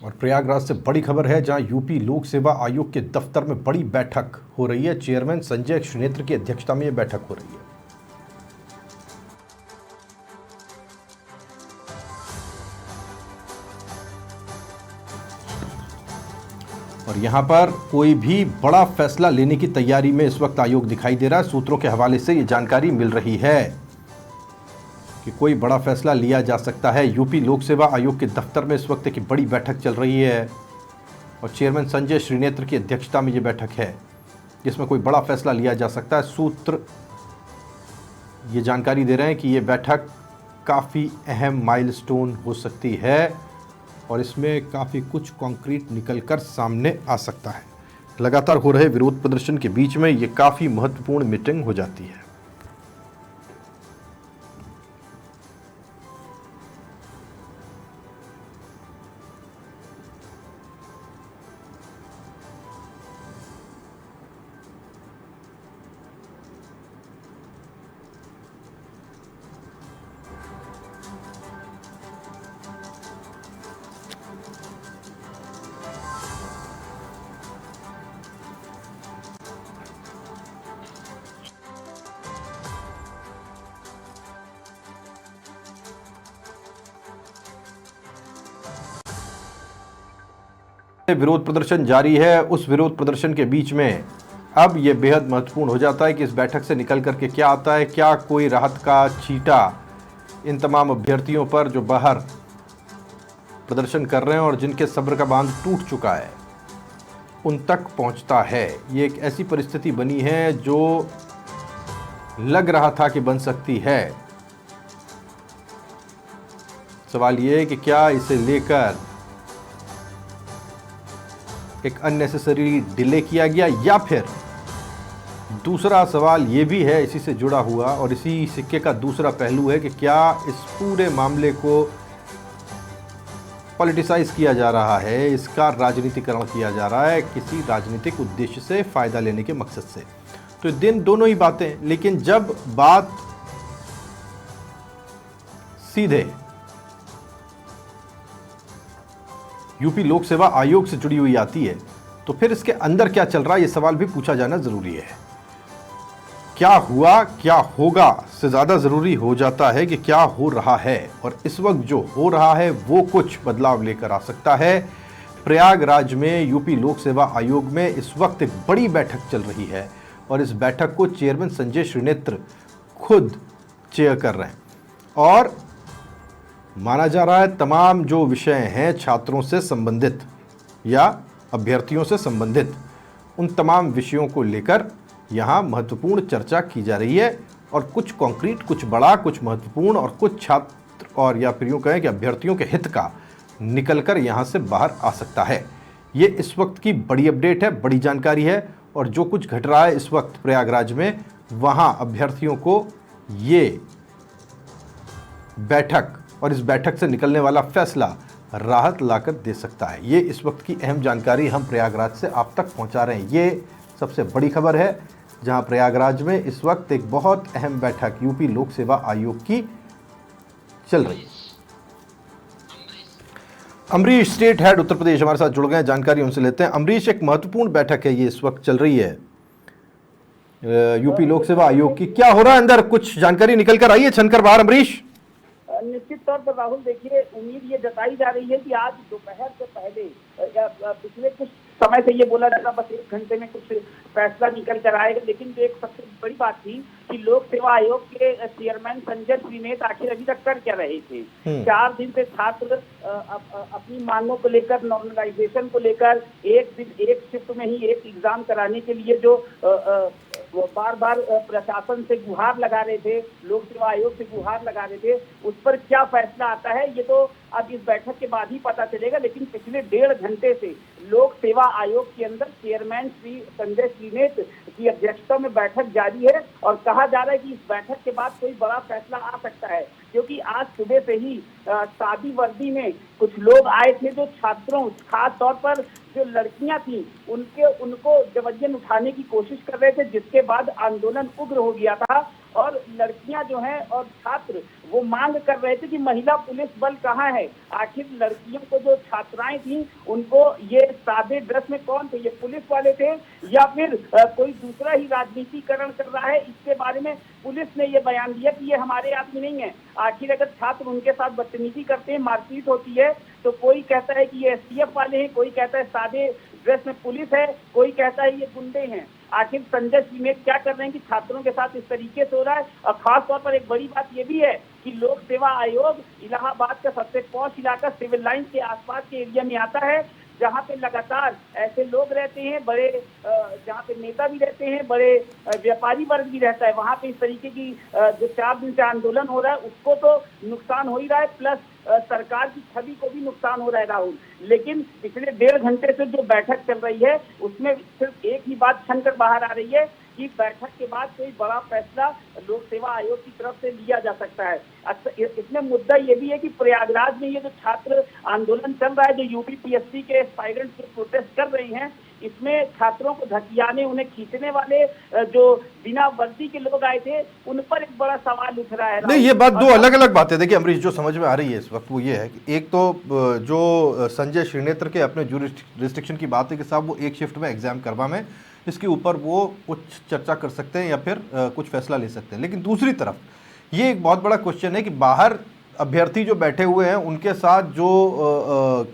और प्रयागराज से बड़ी खबर है, जहां यूपी लोक सेवा आयोग के दफ्तर में बड़ी बैठक हो रही है। चेयरमैन संजय श्रीनेत्र की अध्यक्षता में यह बैठक हो रही है। और यहां पर कोई भी बड़ा फैसला लेने की तैयारी में इस वक्त आयोग दिखाई दे रहा है। सूत्रों के हवाले से यह जानकारी मिल रही है कि कोई बड़ा फैसला लिया जा सकता है। यूपी लोक सेवा आयोग के दफ्तर में इस वक्त की बड़ी बैठक चल रही है और चेयरमैन संजय श्रीनेत्र की अध्यक्षता में यह बैठक है, जिसमें कोई बड़ा फैसला लिया जा सकता है। सूत्र ये जानकारी दे रहे हैं कि यह बैठक काफ़ी अहम माइलस्टोन हो सकती है और इसमें काफ़ी कुछ कॉन्क्रीट निकलकर सामने आ सकता है। लगातार हो रहे विरोध प्रदर्शन के बीच में यह काफ़ी महत्वपूर्ण मीटिंग हो जाती है। विरोध प्रदर्शन जारी है। उस विरोध प्रदर्शन के बीच में अब यह बेहद महत्वपूर्ण हो जाता है कि इस बैठक से निकल करके क्या आता है। क्या कोई राहत का छींटा इन तमाम अभ्यर्थियों पर जो बाहर प्रदर्शन कर रहे हैं और जिनके सब्र का बांध टूट चुका है, उन तक पहुंचता है। ये एक ऐसी परिस्थिति बनी है जो लग रहा था कि बन सकती है। सवाल यह है कि क्या इसे लेकर एक अननेसेसरी डिले किया गया, या फिर दूसरा सवाल ये भी है इसी से जुड़ा हुआ, और इसी सिक्के का दूसरा पहलू है कि क्या इस पूरे मामले को पॉलिटिसाइज किया जा रहा है, इसका राजनीतिकरण किया जा रहा है किसी राजनीतिक उद्देश्य से, फायदा लेने के मकसद से। तो दिन दोनों ही बातें, लेकिन जब बात सीधे यूपी लोक सेवा आयोग से जुड़ी हुई आती है, तो फिर इसके अंदर क्या चल रहा है, यह सवाल भी पूछा जाना जरूरी है। क्या हुआ, क्या होगा से ज्यादा जरूरी हो जाता है कि क्या हो रहा है, और इस वक्त जो हो रहा है वो कुछ बदलाव लेकर आ सकता है। प्रयागराज में यूपी लोक सेवा आयोग में इस वक्त एक बड़ी बैठक चल रही है और इस बैठक को चेयरमैन संजय श्रीनेत्र खुद चेयर कर रहे हैं और माना जा रहा है तमाम जो विषय हैं छात्रों से संबंधित या अभ्यर्थियों से संबंधित, उन तमाम विषयों को लेकर यहाँ महत्वपूर्ण चर्चा की जा रही है। और कुछ कॉन्क्रीट, कुछ बड़ा, कुछ महत्वपूर्ण और कुछ छात्र और या फिर यूँ कहें कि अभ्यर्थियों के हित का निकलकर यहाँ से बाहर आ सकता है। ये इस वक्त की बड़ी अपडेट है, बड़ी जानकारी है। और जो कुछ घट रहा है इस वक्त प्रयागराज में, वहाँ अभ्यर्थियों को ये बैठक और इस बैठक से निकलने वाला फैसला राहत लाकर दे सकता है। ये इस वक्त की अहम जानकारी हम प्रयागराज से आप तक पहुंचा रहे हैं। ये सबसे बड़ी खबर है, जहां प्रयागराज में इस वक्त एक बहुत अहम बैठक यूपी लोक सेवा आयोग की चल रही है। अमरीश, स्टेट हेड उत्तर प्रदेश, हमारे साथ जुड़ गए, जानकारी उनसे लेते हैं। अमरीश, एक महत्वपूर्ण बैठक है ये इस वक्त चल रही है यूपी लोक सेवा आयोग की। क्या हो रहा है अंदर, कुछ जानकारी निकल कर आई है छनकर बाहर? अमरीश, निश्चित तौर पर राहुल, देखिए, उम्मीद ये जताई जा रही है कि आज दोपहर से पहले पिछले कुछ समय से ये बोला जा रहा बस 1 घंटे में कुछ फैसला निकल कर आएगा, लेकिन जो एक सबसे बड़ी बात थी कि लोक सेवा आयोग के चेयरमैन संजय श्रीनेत्र आखिर अभी तक कर क्या रहे थे। 4 दिन से छात्र अपनी मांगों को लेकर, नॉर्मलाइजेशन को लेकर, एक दिन एक शिफ्ट में ही एक एग्जाम कराने के लिए जो बार बार प्रशासन से गुहार लगा रहे थे, लोक सेवा आयोग से गुहार लगा रहे थे, उस पर क्या फैसला आता है ये तो अब इस बैठक के बाद ही पता चलेगा। लेकिन पिछले 1.5 घंटे से लोक सेवा आयोग के अंदर चेयरमैन श्री संजय श्रीनेत्र की अध्यक्षता में बैठक जारी है और कहा जा रहा है कि इस बैठक के बाद कोई बड़ा फैसला आ सकता है। क्योंकि आज सुबह से ही सादी वर्दी में कुछ लोग आए थे जो छात्रों, खास तौर पर जो लड़कियां थी उनको जबरन उठाने की कोशिश कर रहे थे, जिसके बाद आंदोलन उग्र हो गया था। और लड़कियां जो हैं और छात्र वो मांग कर रहे थे कि महिला पुलिस बल कहाँ है। आखिर लड़कियों को, जो छात्राएं थी, उनको ये सादे ड्रेस में कौन थे, ये पुलिस वाले थे या फिर कोई दूसरा ही राजनीतिकरण कर रहा है, इसके बारे में पुलिस ने ये बयान दिया कि ये हमारे आदमी नहीं है। आखिर अगर छात्र उनके साथ बदतमीजी करते हैं, मारपीट होती है, तो कोई कहता है कि ये एसटीएफ वाले हैं, कोई कहता है सादे ड्रेस में पुलिस है, कोई कहता है ये गुंडे हैं। आखिर संजय श्रीनेत क्या कर रहे हैं कि छात्रों के साथ इस तरीके से हो रहा है। और खास तौर पर एक बड़ी बात ये भी है कि लोक सेवा आयोग इलाहाबाद का सबसे पॉश इलाका सिविल लाइन के आसपास के एरिया में आता है, जहाँ पे लगातार ऐसे लोग रहते हैं, बड़े जहाँ पे नेता भी रहते हैं, बड़े व्यापारी वर्ग भी रहता है। वहाँ पे इस तरीके की जो 4 दिन से आंदोलन हो रहा है उसको तो नुकसान हो ही रहा है, प्लस सरकार की छवि को भी नुकसान हो रहा है राहुल। लेकिन पिछले 1.5 घंटे से जो बैठक चल रही है उसमें सिर्फ एक ही बात छनकर बाहर आ रही है कि बैठक के बाद कोई बड़ा फैसला लोक सेवा आयोग की तरफ से लिया जा सकता है। इसमें मुद्दा ये भी है कि प्रयागराज में ये जो छात्र आंदोलन चल रहा है, जो यूपीपीएससी के एस्पायरेंट्स जो प्रोटेस्ट कर रही हैं, इसमें छात्रों को धकियाने, उन्हें खींचने वाले जो बिना वर्दी के लोग आए थे, उन पर एक बड़ा सवाल उठ रहा है। नहीं, ये बात दो अलग अलग बातें। देखिए अमरीश, जो समझ में आ रही है इस वक्त वो ये है कि एक तो जो संजय श्रीनेत्र के अपने जुरिस्डिक्शन की बात है कि साहब वो एक शिफ्ट में एग्जाम करवा में, इसके ऊपर वो कुछ चर्चा कर सकते हैं या फिर कुछ फैसला ले सकते हैं। लेकिन दूसरी तरफ ये एक बहुत बड़ा क्वेश्चन है कि बाहर अभ्यर्थी जो बैठे हुए हैं उनके साथ जो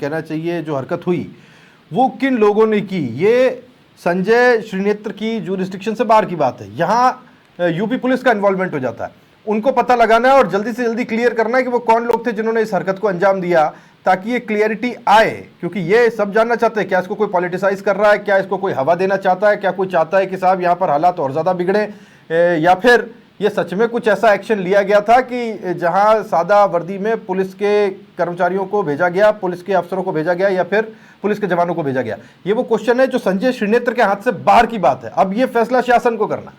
कहना चाहिए जो हरकत हुई वो किन लोगों ने की, ये संजय श्रीनेत्र की जुरिस्डिक्शन से बाहर की बात है। यहाँ यूपी पुलिस का इन्वॉल्वमेंट हो जाता है, उनको पता लगाना है और जल्दी से जल्दी क्लियर करना है कि वो कौन लोग थे जिन्होंने इस हरकत को अंजाम दिया, ताकि ये क्लियरिटी आए। क्योंकि ये सब जानना चाहते हैं, क्या इसको कोई पॉलिटिसाइज कर रहा है, क्या इसको कोई हवा देना चाहता है, क्या कोई चाहता है कि साहब यहाँ पर हालात और ज़्यादा बिगड़े, या फिर ये सच में कुछ ऐसा एक्शन लिया गया था कि जहां सादा वर्दी में पुलिस के कर्मचारियों को भेजा गया, पुलिस के अफसरों को भेजा गया या फिर पुलिस के जवानों को भेजा गया। ये वो क्वेश्चन है जो संजय श्रीनेत्र के हाथ से बाहर की बात है। अब ये फैसला शासन को करना।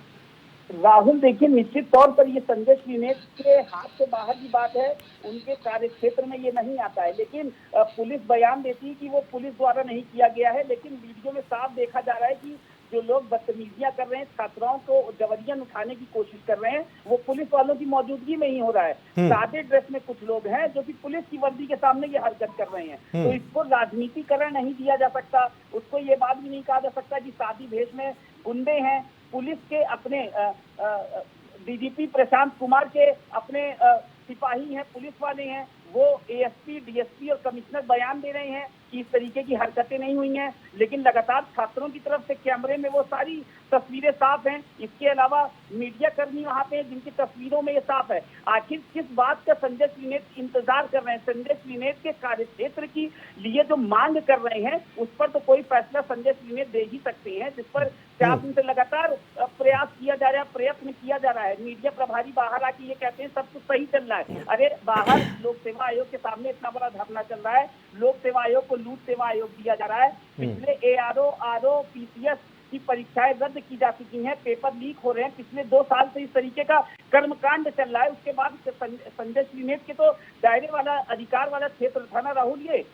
राहुल देखिए, निश्चित तौर पर ये संजय श्रीनेत्र के हाथ से बाहर की बात है, उनके कार्य क्षेत्र में ये नहीं आता है। लेकिन पुलिस बयान देती है कि वो पुलिस द्वारा नहीं किया गया है, लेकिन वीडियो में साफ देखा जा रहा है कि जो लोग बदतमीजियां कर रहे हैं, छात्राओं को जबरन उठाने की कोशिश कर रहे हैं, वो पुलिस वालों की मौजूदगी में ही हो रहा है। सादे ड्रेस में कुछ लोग हैं जो कि पुलिस की वर्दी के सामने ये हरकत कर रहे हैं, तो इसको राजनीतिकरण नहीं दिया जा सकता। उसको ये बात भी नहीं कहा जा सकता कि सादी भेष में गुंडे हैं। पुलिस के अपने डीजीपी प्रशांत कुमार के अपने सिपाही हैं, पुलिस वाले हैं, वो एएसपी, डीएसपी और कमिश्नर बयान दे रहे हैं कि इस तरीके की हरकतें नहीं हुई हैं। लेकिन लगातार छात्रों की तरफ से कैमरे में वो सारी तस्वीरें साफ हैं। इसके अलावा मीडिया कर्मी वहां पे जिनकी तस्वीरों में ये साफ है। आखिर किस बात का संजय श्रीनेत्र इंतजार कर रहे हैं? संजय श्रीनेत्र के कार्य क्षेत्र की लिए जो मांग कर रहे हैं उस पर तो कोई फैसला संजय श्रीनेत्र दे ही सकते हैं, जिस पर 4 दिन से लगातार प्रयास किया जा रहा है, प्रयत्न किया जा रहा है। मीडिया प्रभारी बाहर आके ये कहते हैं सब कुछ सही चल रहा है। अरे बाहर लोक सेवा आयोग के सामने इतना बड़ा धरना चल रहा है, लोक सेवा आयोग को लूट सेवा आयोग दिया जा रहा है। पिछले एआरओ, आरओ, पीसीएस की परीक्षाएं रद्द की जा चुकी हैं, पेपर लीक हो रहे हैं। पिछले 2 साल से इस तरीके का कर्मकांड चल रहा है। उसके बाद संजय श्रीनेत्र के तो दायरे वाला, अधिकार वाला क्षेत्र था ना राहुल। ये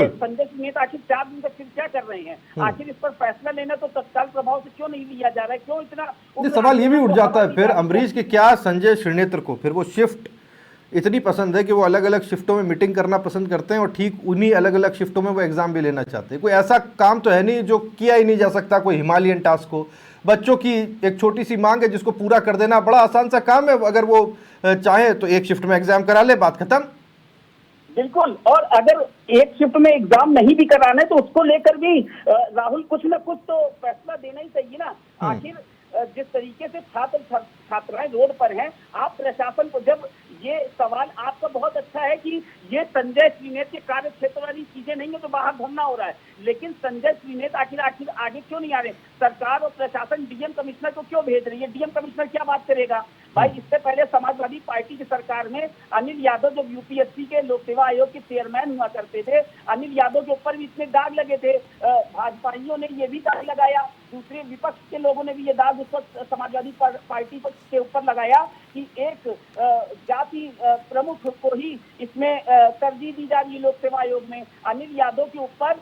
संजय श्रीनेत्र आखिर 4 दिन तक फिर क्या कर रहे हैं? आखिर इस पर फैसला लेना तो तत्काल प्रभाव से क्यों नहीं लिया जा रहा है? क्यों इतना सवाल ये भी उठ जाता है फिर अमरीश कि क्या संजय श्रीनेत्र को फिर वो शिफ्ट इतनी पसंद है कि वो अलग अलग शिफ्टों में मीटिंग करना पसंद करते हैं और ठीक उन्हीं अलग अलग शिफ्टों में वो एग्जाम भी लेना चाहते हैं। कोई ऐसा काम तो है नहीं जो किया ही नहीं जा सकता, कोई हिमालयन टास्क हो। बच्चों की एक छोटी सी मांग है जिसको पूरा कर देना बड़ा आसान सा काम है। अगर वो चाहे तो एक शिफ्ट में एग्जाम करा ले, बात खत्म। बिल्कुल। और अगर एक शिफ्ट में एग्जाम नहीं भी कराना है तो उसको लेकर भी राहुल कुछ ना कुछ तो फैसला देना ही चाहिए ना। आखिर जिस तरीके से छात्राएं रोड पर हैं, आप प्रशासन को, जब ये सवाल आपका बहुत अच्छा है कि ये संजय श्रीनेत्र के कार्य क्षेत्र वाली चीजें नहीं है तो बाहर धरना हो रहा है। लेकिन संजय श्रीनेत आखिर आगे क्यों नहीं आ रहे? सरकार और प्रशासन डीएम कमिश्नर को क्यों भेज रही है? डीएम कमिश्नर क्या बात करेगा भाई? इससे पहले समाजवादी पार्टी की सरकार में अनिल यादव जो यूपीएससी के लोक सेवा आयोग के चेयरमैन हुआ करते थे, अनिल यादव के ऊपर भी इतने दाग लगे थे। भाजपाइयों ने ये भी दाग लगाया, दूसरे विपक्ष के लोगों ने भी ये दाग उस पर समाजवादी पार्टी के ऊपर लगाया कि एक जाति प्रमुख को ही इसमें तरजीह दी जा रही है लोक सेवा आयोग में। अनिल यादव के ऊपर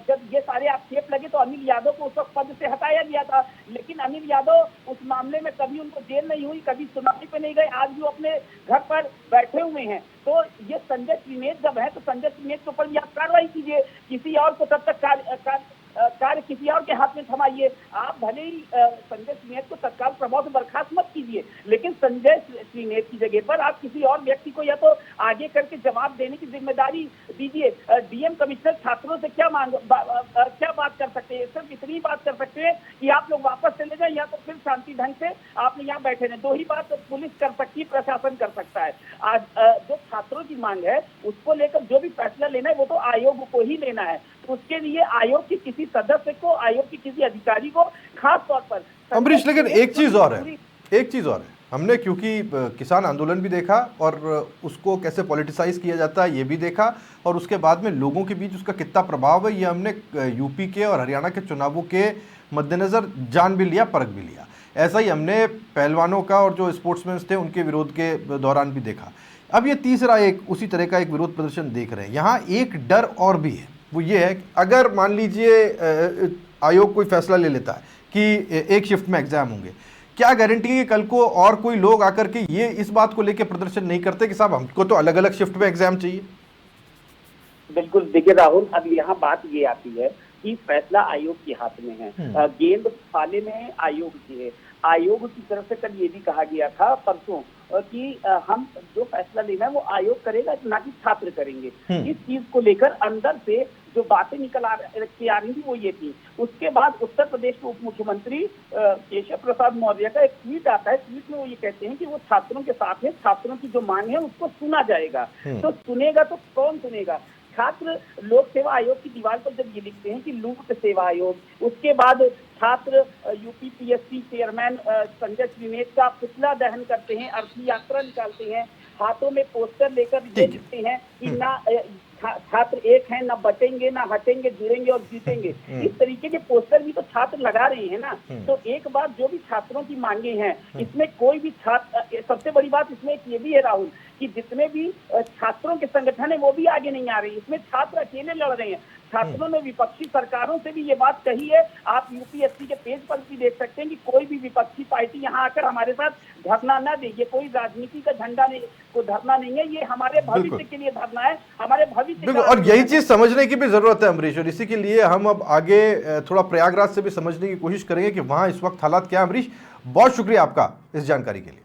जब ये सारे आक्षेप लगे तो अनिल यादव को उस वक्त पद से हटाया गया था, लेकिन अनिल यादव उस मामले में कभी उनको जेल नहीं हुई, कभी सुनवाई पे नहीं गए, आज भी वो अपने घर पर बैठे हुए हैं। तो ये संजय श्रीनेत जब है तो संजय श्रीनेत के ऊपर भी आप कार्रवाई कीजिए, किसी और को तब तक कार्य किसी और के हाथ में थमाइए। आप भले ही संजय श्रीनेत को तत्काल प्रभाव से बर्खास्त मत कीजिए, लेकिन संजय श्रीनेत की जगह पर आप किसी और व्यक्ति को या तो आगे करके जवाब देने की जिम्मेदारी दीजिए। डीएम कमिश्नर छात्रों से क्या बात कर सकते हैं? सिर्फ इतनी बात कर सकते हैं कि आप लोग वापस चले जाए या तो फिर शांति ढंग से आपने यहाँ बैठे रहे। दो ही बात पुलिस कर सकती है, प्रशासन कर सकता है। आज जो छात्रों की मांग है उसको लेकर जो भी फैसला लेना है वो तो आयोग को ही लेना है। उसके लिए आयोग के किसी सदस्य को, आयोग के किसी अधिकारी को खास तौर पर अमरीश, लेकिन एक चीज और है, हमने क्योंकि किसान आंदोलन भी देखा और उसको कैसे पॉलिटिसाइज किया जाता है ये भी देखा, और उसके बाद में लोगों के बीच उसका कितना प्रभाव है ये हमने यूपी के और हरियाणा के चुनावों के मद्देनजर जान भी लिया, परख भी लिया। ऐसा ही हमने पहलवानों का और जो स्पोर्ट्समैन थे उनके विरोध के दौरान भी देखा। अब ये तीसरा एक उसी तरह का एक विरोध प्रदर्शन देख रहे हैं। यहाँ एक डर और भी है, वो ये है कि अगर मान लीजिए आयोग कोई फैसला ले लेता है कि एक शिफ्ट में एग्जाम होंगे, क्या गारंटी है कि कल को और कोई लोग आकर के ये इस बात को लेकर प्रदर्शन नहीं करते कि साहब हमको तो अलग अलग शिफ्ट में एग्जाम चाहिए? बिल्कुल, देखिए राहुल, अब यहाँ बात ये आती है कि फैसला आयोग के हाथ में है, गेंद पाले में आयोग की है। आयोग की तरफ से कल ये भी कहा गया था परसों कि हम जो फैसला लेना है वो आयोग करेगा, ना कि छात्र करेंगे। इस चीज को लेकर अंदर से जो बातें निकल आ रही थी वो ये थी। उसके बाद उत्तर प्रदेश के उप मुख्यमंत्री केशव प्रसाद मौर्य का एक ट्वीट आता है। ट्वीट में वो ये कहते हैं कि वो छात्रों के साथ है, छात्रों की जो मांग है उसको सुना जाएगा। तो सुनेगा तो कौन सुनेगा? छात्र लोक सेवा आयोग की दीवार पर जब ये लिखते हैं कि लूट सेवा आयोग, उसके बाद छात्र यूपीपीएससी चेयरमैन संजय श्रीनेत का पुतला दहन करते हैं, अर्थी यात्रा निकालते हैं, हाथों में पोस्टर लेकर ये लिखते हैं कि ना छात्र एक हैं, ना बटेंगे, ना हटेंगे, जुड़ेंगे और जीतेंगे। इस तरीके के पोस्टर भी तो छात्र लगा रहे हैं ना। तो एक बात, जो भी छात्रों की मांगे हैं इसमें कोई भी छात्र, सबसे बड़ी बात इसमें ये भी है राहुल कि जितने भी छात्रों के संगठन है वो भी आगे नहीं आ रहे, इसमें छात्र अकेले लड़ रहे हैं। छात्रों ने विपक्षी सरकारों से भी ये बात कही है। आप यूपीएससी के पेज पर भी देख सकते हैं कि कोई भी विपक्षी पार्टी यहाँ आकर हमारे साथ धरना न दे। ये कोई राजनीति का झंडा नहीं, कोई धरना नहीं है, ये हमारे भविष्य के लिए धरना है, हमारे भविष्य। और यही चीज समझने की भी जरूरत है अमरीश, और इसी के लिए हम अब आगे थोड़ा प्रयागराज से भी समझने की कोशिश करेंगे कि वहां इस वक्त हालात क्या है। अमरीश, बहुत शुक्रिया आपका इस जानकारी के लिए।